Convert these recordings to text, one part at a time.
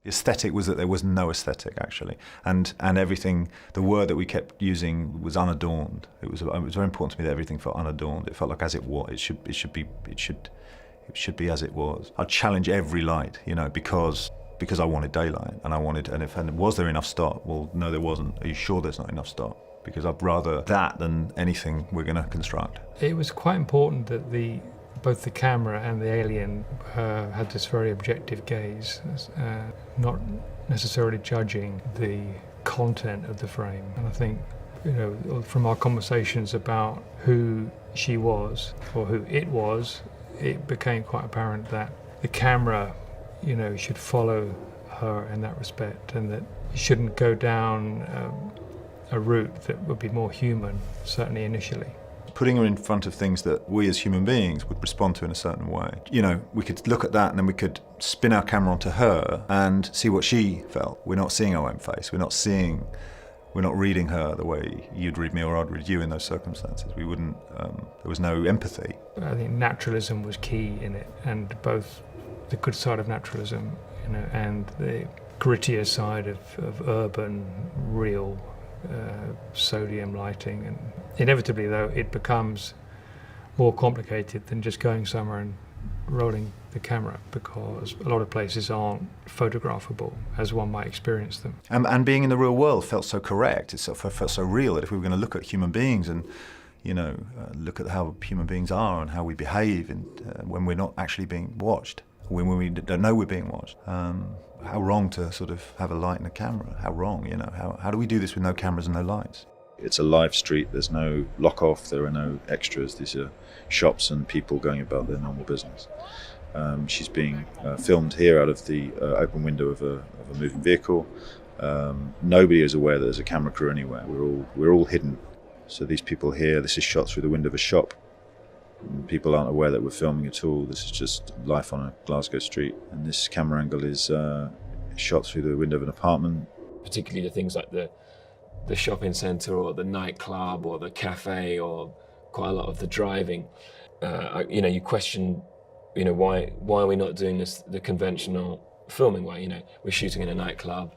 The aesthetic was that there was no aesthetic, actually, and everything. The word that we kept using was unadorned. It was very important to me that everything felt unadorned. It felt like as it was. It should be as it was. I'd challenge every light, because I wanted daylight, and was there enough start? Well, no, there wasn't. Are you sure there's not enough start? Because I'd rather that than anything we're going to construct. It was quite important that both the camera and the alien had this very objective gaze, not necessarily judging the content of the frame. And I think, from our conversations about who she was or who it was, it became quite apparent that the camera, should follow her in that respect, and that you shouldn't go down a route that would be more human, certainly initially. Putting her in front of things that we as human beings would respond to in a certain way. We could look at that and then we could spin our camera onto her and see what she felt. We're not seeing our own face. We're not reading her the way you'd read me or I'd read you in those circumstances. We wouldn't, there was no empathy. I think naturalism was key in it, and both the good side of naturalism, and the grittier side of urban, real sodium lighting. And inevitably, though, it becomes more complicated than just going somewhere and rolling the camera, because a lot of places aren't photographable as one might experience them. And being in the real world felt so correct. It felt so real that if we were going to look at human beings and look at how human beings are and how we behave when we're not actually being watched, when we don't know we're being watched. How wrong to sort of have a light and a camera. How wrong, how do we do this with no cameras and no lights? It's a live street, there's no lock-off, there are no extras. These are shops and people going about their normal business. She's being filmed here out of the open window of a moving vehicle. Nobody is aware that there's a camera crew anywhere. We're all hidden. So these people here, this is shot through the window of a shop. People aren't aware that we're filming at all. This is just life on a Glasgow street. And this camera angle is shot through the window of an apartment. Particularly the things like the shopping centre or the nightclub or the cafe, or quite a lot of the driving. You question, why are we not doing this the conventional filming way? We're shooting in a nightclub.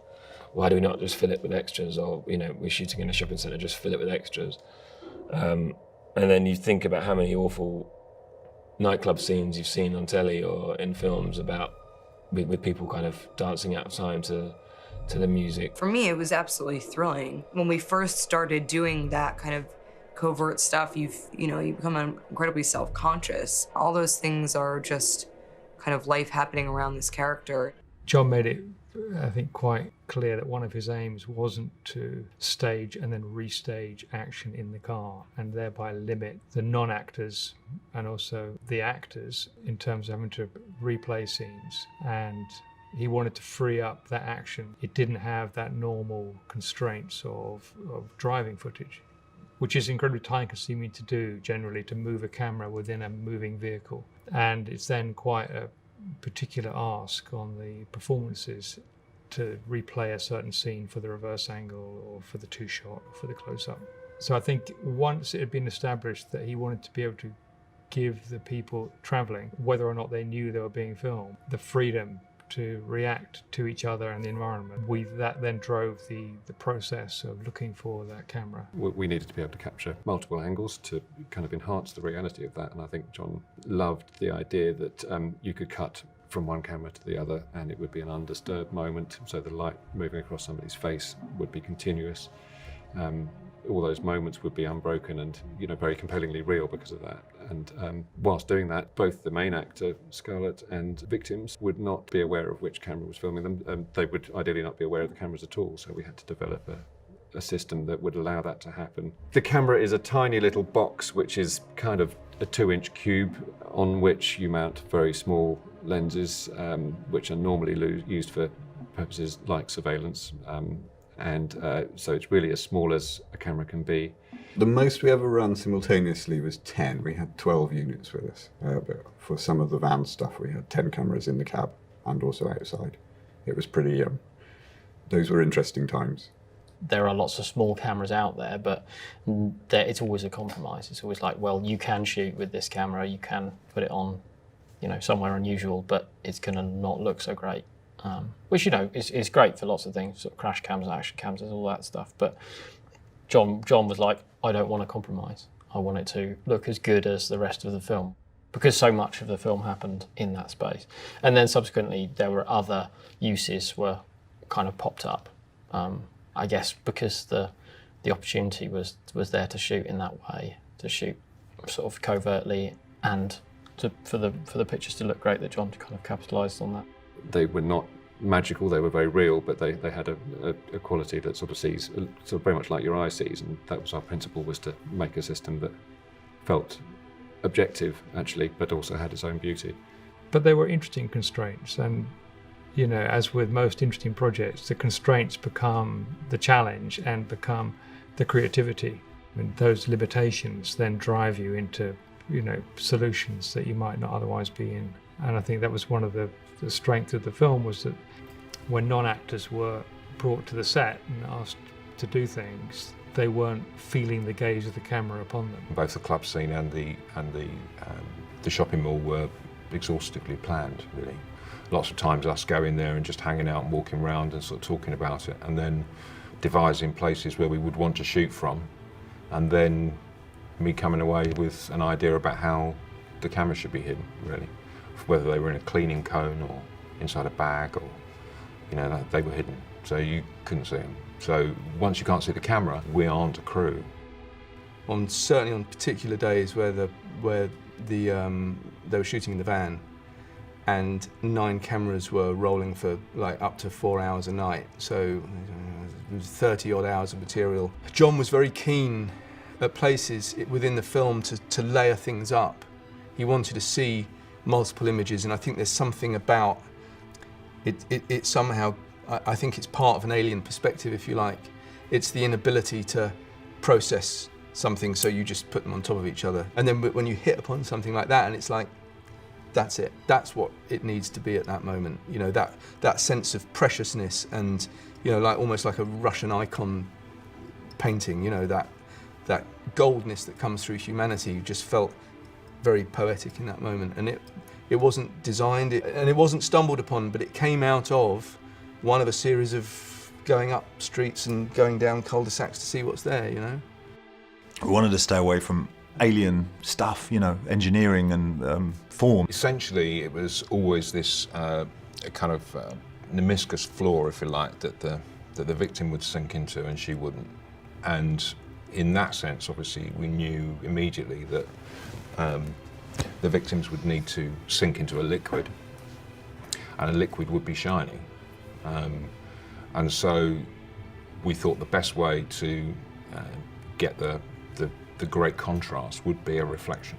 Why do we not just fill it with extras? Or we're shooting in a shopping centre, just fill it with extras. And then you think about how many awful nightclub scenes you've seen on telly or in films with people kind of dancing out of time to the music. For me, it was absolutely thrilling. When we first started doing that kind of covert stuff, you become incredibly self-conscious. All those things are just kind of life happening around this character. John made it, I think, quite clear that one of his aims wasn't to stage and then restage action in the car and thereby limit the non-actors and also the actors in terms of having to replay scenes. And he wanted to free up that action. It didn't have that normal constraints of driving footage, which is incredibly time-consuming to do, generally, to move a camera within a moving vehicle. And it's then quite a particular ask on the performances to replay a certain scene for the reverse angle or for the two-shot or for the close-up. So I think once it had been established that he wanted to be able to give the people travelling, whether or not they knew they were being filmed, the freedom to react to each other and the environment. That then drove the process of looking for that camera. We needed to be able to capture multiple angles to kind of enhance the reality of that, and I think John loved the idea that you could cut from one camera to the other and it would be an undisturbed moment, so the light moving across somebody's face would be continuous. All those moments would be unbroken and very compellingly real because of that. And whilst doing that, both the main actor, Scarlett, and victims would not be aware of which camera was filming them. They would ideally not be aware of the cameras at all, so we had to develop a system that would allow that to happen. The camera is a tiny little box which is kind of a 2-inch cube on which you mount very small lenses, which are normally used for purposes like surveillance. So it's really as small as a camera can be. The most we ever ran simultaneously was 10. We had 12 units with us. But for some of the van stuff, we had 10 cameras in the cab and also outside. It was pretty, those were interesting times. There are lots of small cameras out there, but it's always a compromise. It's always like, well, you can shoot with this camera, you can put it on, somewhere unusual, but it's going to not look so great. which, you know, is great for lots of things, sort of crash cams, action cams, and all that stuff. But John was like, I don't want to compromise. I want it to look as good as the rest of the film, because so much of the film happened in that space. And then subsequently, there were other uses were kind of popped up. I guess because the opportunity was there to shoot in that way, to shoot sort of covertly, and for the pictures to look great, that John kind of capitalised on that. They were not magical, they were very real, but they had a quality that sort of sees, sort of very much like your eye sees, and that was our principle, was to make a system that felt objective, actually, but also had its own beauty. But there were interesting constraints, and, you know, as with most interesting projects, the constraints become the challenge and become the creativity. And those limitations then drive you into, you know, solutions that you might not otherwise be in. And I think that was one of the strength of the film, was that when non-actors were brought to the set and asked to do things, they weren't feeling the gaze of the camera upon them. Both the club scene and the shopping mall were exhaustively planned, really. Lots of times us going there and just hanging out and walking around and sort of talking about it, and then devising places where we would want to shoot from, and then me coming away with an idea about how the camera should be hidden, really. Whether they were in a cleaning cone or inside a bag, or, you know, they were hidden, so you couldn't see them. So once you can't see the camera, we aren't a crew. Certainly on particular days where they were shooting in the van, and 9 cameras were rolling for like up to 4 hours a night, so it was 30 odd hours of material. John was very keen at places within the film to layer things up. He wanted to see multiple images, and I think there's something about it somehow, I think it's part of an alien perspective, if you like. It's the inability to process something, so you just put them on top of each other. And then when you hit upon something like that, and it's like, that's it. That's what it needs to be at that moment. You know, that sense of preciousness, and, you know, like almost like a Russian icon painting, you know, that goldness that comes through humanity just felt very poetic in that moment. And it wasn't designed, and it wasn't stumbled upon, but it came out of one of a series of going up streets and going down cul-de-sacs to see what's there, you know? We wanted to stay away from alien stuff, you know, engineering and form. Essentially, it was always this kind of nemescus floor, if you like, that the victim would sink into and she wouldn't. And in that sense, obviously, we knew immediately that the victims would need to sink into a liquid, and a liquid would be shiny. And so we thought the best way to get the great contrast would be a reflection.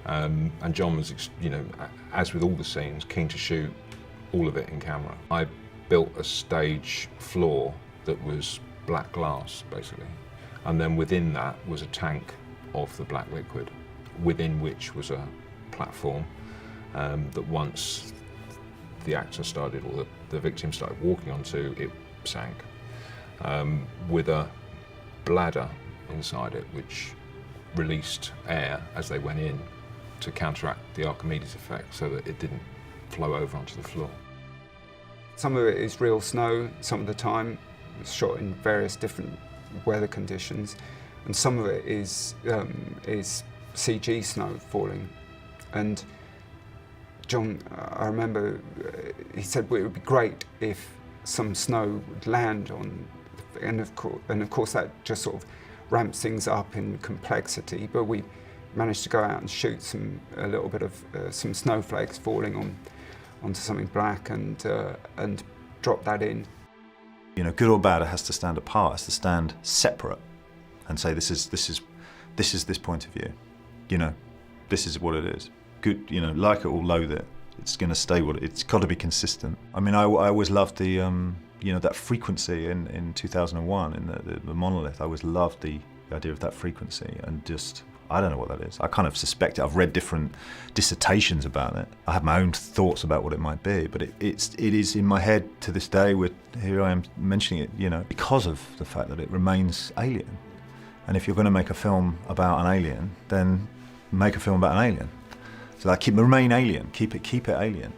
And John was, you know, as with all the scenes, keen to shoot all of it in camera. I built a stage floor that was black glass, basically. And then within that was a tank of the black liquid, within which was a platform that once the actor started, or the victim started walking onto, it sank, with a bladder inside it which released air as they went in to counteract the Archimedes effect, so that it didn't flow over onto the floor. Some of it is real snow, some of the time it's shot in various different weather conditions, and some of it is CG snow falling. And John, I remember, he said, well, it would be great if some snow would land on, and of course that just sort of ramps things up in complexity, but we managed to go out and shoot a little bit of some snowflakes falling onto something black, and drop that in. You know, good or bad, it has to stand apart, it has to stand separate, and say this is this point of view. You know, this is what it is. Good, you know, like it or loathe it, it's going to stay what it's got to be consistent. I mean, I always loved the you know, that frequency in 2001 in the monolith. I always loved the idea of that frequency, and just, I don't know what that is. I kind of suspect it. I've read different dissertations about it. I have my own thoughts about what it might be, but it is in my head to this day. Here I am mentioning it, you know, because of the fact that it remains alien. And if you're going to make a film about an alien, then make a film about an alien. So like, remain alien, keep it alien.